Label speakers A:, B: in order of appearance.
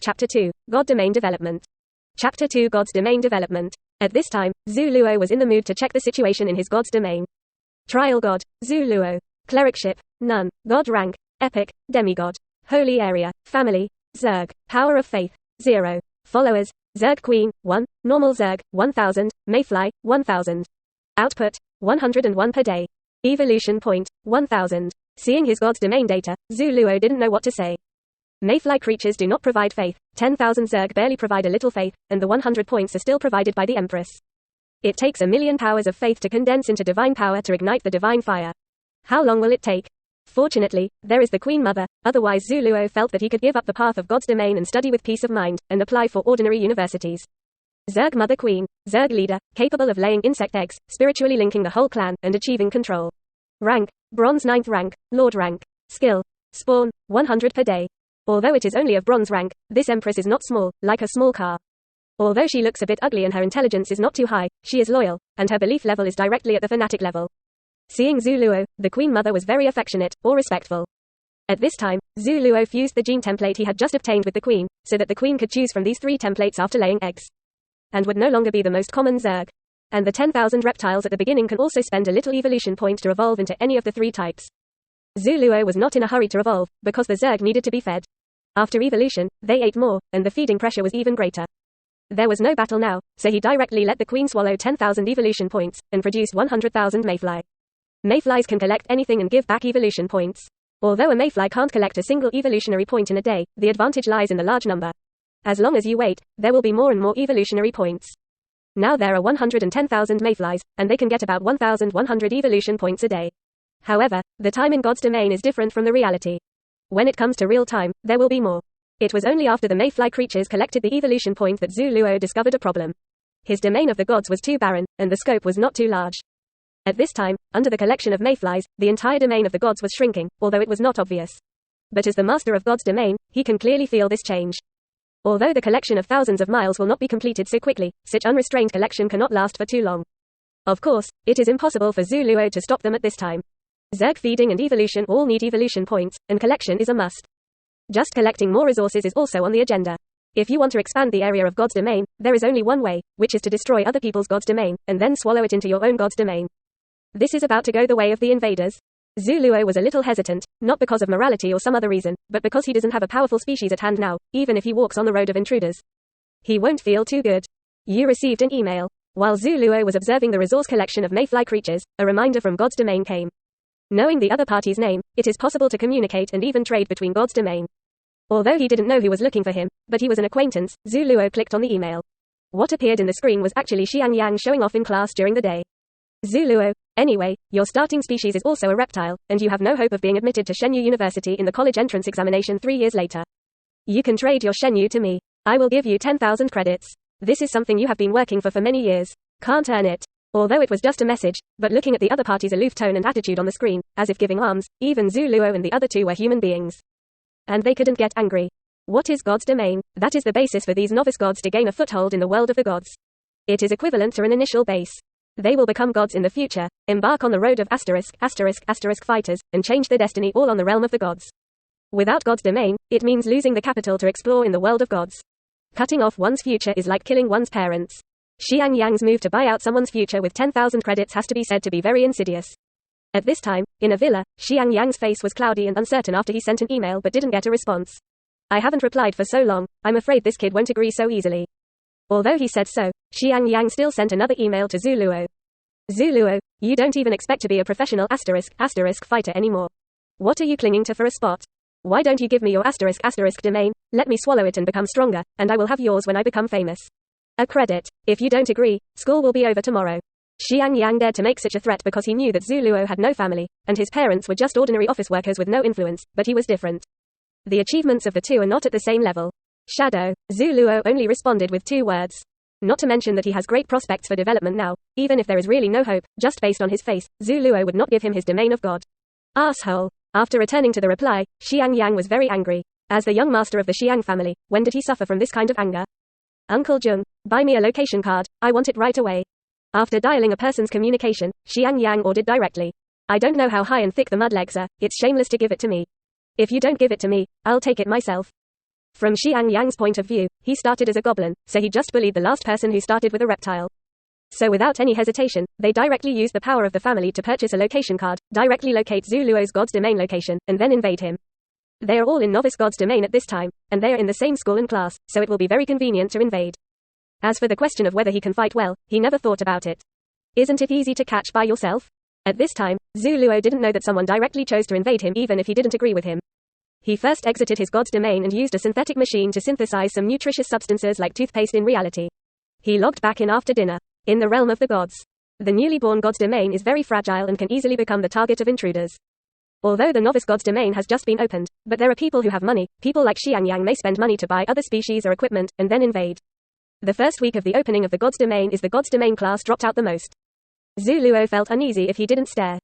A: Chapter 2, God Domain Development. Chapter 2, God's Domain Development. At this time, Xu Luo was in the mood to check the situation in his God's domain. Trial God, Xu Luo. Clericship, none. God rank, epic, demigod. Holy area, family, Zerg. Power of faith, 0. Followers, Zerg Queen, 1. Normal Zerg, 1000. Mayfly, 1000. Output, 101 per day. Evolution point, 1000. Seeing his God's domain data, Xu Luo didn't know what to say. Mayfly creatures do not provide faith, 10,000 Zerg barely provide a little faith, and the 100 points are still provided by the Empress. It takes 1,000,000 powers of faith to condense into divine power to ignite the divine fire. How long will it take? Fortunately, there is the Queen Mother, otherwise Xu Luo felt that he could give up the path of God's domain and study with peace of mind, and apply for ordinary universities. Zerg Mother Queen, Zerg leader, capable of laying insect eggs, spiritually linking the whole clan, and achieving control. Rank, Bronze 9th rank, Lord rank. Skill, Spawn, 100 per day. Although it is only of Bronze rank, this Empress is not small, like a small car. Although she looks a bit ugly and her intelligence is not too high, she is loyal, and her belief level is directly at the fanatic level. Seeing Xu Luo, the Queen Mother was very affectionate, or respectful. At this time, Xu Luo fused the gene template he had just obtained with the Queen, so that the Queen could choose from these 3 templates after laying eggs. And would no longer be the most common Zerg. And the 10,000 reptiles at the beginning can also spend a little evolution point to evolve into any of the 3 types. Xu Luo was not in a hurry to evolve, because the Zerg needed to be fed. After evolution, they ate more, and the feeding pressure was even greater. There was no battle now, so he directly let the Queen swallow 10,000 evolution points, and produced 100,000 mayfly. Mayflies can collect anything and give back evolution points. Although a mayfly can't collect a single evolutionary point in a day, the advantage lies in the large number. As long as you wait, there will be more and more evolutionary points. Now there are 110,000 mayflies, and they can get about 1,100 evolution points a day. However, the time in God's domain is different from the reality. When it comes to real time, there will be more. It was only after the mayfly creatures collected the evolution point that Xu Luo discovered a problem. His domain of the gods was too barren, and the scope was not too large. At this time, under the collection of mayflies, the entire domain of the gods was shrinking, although it was not obvious. But as the master of God's domain, he can clearly feel this change. Although the collection of thousands of miles will not be completed so quickly, such unrestrained collection cannot last for too long. Of course, it is impossible for Xu Luo to stop them at this time. Zerg feeding and evolution all need evolution points, and collection is a must. Just collecting more resources is also on the agenda. If you want to expand the area of God's domain, there is only one way, which is to destroy other people's God's domain, and then swallow it into your own God's domain. This is about to go the way of the invaders. Xu Luo was a little hesitant, not because of morality or some other reason, but because he doesn't have a powerful species at hand now, even if he walks on the road of intruders. He won't feel too good. You received an email. While Xu Luo was observing the resource collection of mayfly creatures, a reminder from God's domain came. Knowing the other party's name, it is possible to communicate and even trade between God's domain. Although he didn't know who was looking for him, but he was an acquaintance, Xu Luo clicked on the email. What appeared in the screen was actually Xianxia showing off in class during the day. Xu Luo, anyway, your starting species is also a reptile, and you have no hope of being admitted to Shenyu University in the college entrance examination 3 years later. You can trade your Shenyu to me. I will give you 10,000 credits. This is something you have been working for many years. Can't earn it. Although it was just a message, but looking at the other party's aloof tone and attitude on the screen, as if giving alms, even Xu Luo and the other 2 were human beings. And they couldn't get angry. What is God's domain? That is the basis for these novice gods to gain a foothold in the world of the gods. It is equivalent to an initial base. They will become gods in the future, embark on the road of **** fighters, and change their destiny all on the realm of the gods. Without God's domain, it means losing the capital to explore in the world of gods. Cutting off one's future is like killing one's parents. Xianxia's move to buy out someone's future with 10,000 credits has to be said to be very insidious. At this time, in a villa, Xianxia's face was cloudy and uncertain after he sent an email but didn't get a response. I haven't replied for so long, I'm afraid this kid won't agree so easily. Although he said so, Xianxia still sent another email to Xu Luo. Xu Luo, you don't even expect to be a professional **** fighter anymore. What are you clinging to for a spot? Why don't you give me your *** domain, let me swallow it and become stronger, and I will have yours when I become famous. A credit. If you don't agree, school will be over tomorrow. Xianxia dared to make such a threat because he knew that Xu Luo had no family, and his parents were just ordinary office workers with no influence, but he was different. The achievements of the 2 are not at the same level. Shadow. Xu Luo only responded with 2 words. Not to mention that he has great prospects for development now, even if there is really no hope, just based on his face, Xu Luo would not give him his domain of God. Asshole. After returning to the reply, Xianxia was very angry. As the young master of the Xiang family, when did he suffer from this kind of anger? Uncle Jung, buy me a location card, I want it right away. After dialing a person's communication, Xianxia ordered directly. I don't know how high and thick the mud legs are, it's shameless to give it to me. If you don't give it to me, I'll take it myself. From Xiangyang's point of view, he started as a goblin, so he just bullied the last person who started with a reptile. So without any hesitation, they directly used the power of the family to purchase a location card, directly locate Xu Luo's God's Domain location, and then invade him. They are all in Novice God's Domain at this time, and they are in the same school and class, so it will be very convenient to invade. As for the question of whether he can fight well, he never thought about it. Isn't it easy to catch by yourself? At this time, Xu Luo didn't know that someone directly chose to invade him even if he didn't agree with him. He first exited his God's Domain and used a synthetic machine to synthesize some nutritious substances like toothpaste in reality. He logged back in after dinner. In the realm of the gods, the newly born God's Domain is very fragile and can easily become the target of intruders. Although the novice God's Domain has just been opened, but there are people who have money. People like Xiangyang may spend money to buy other species or equipment, and then invade. The first week of the opening of the God's Domain is the God's Domain class dropped out the most. Xu Luo felt uneasy if he didn't stare.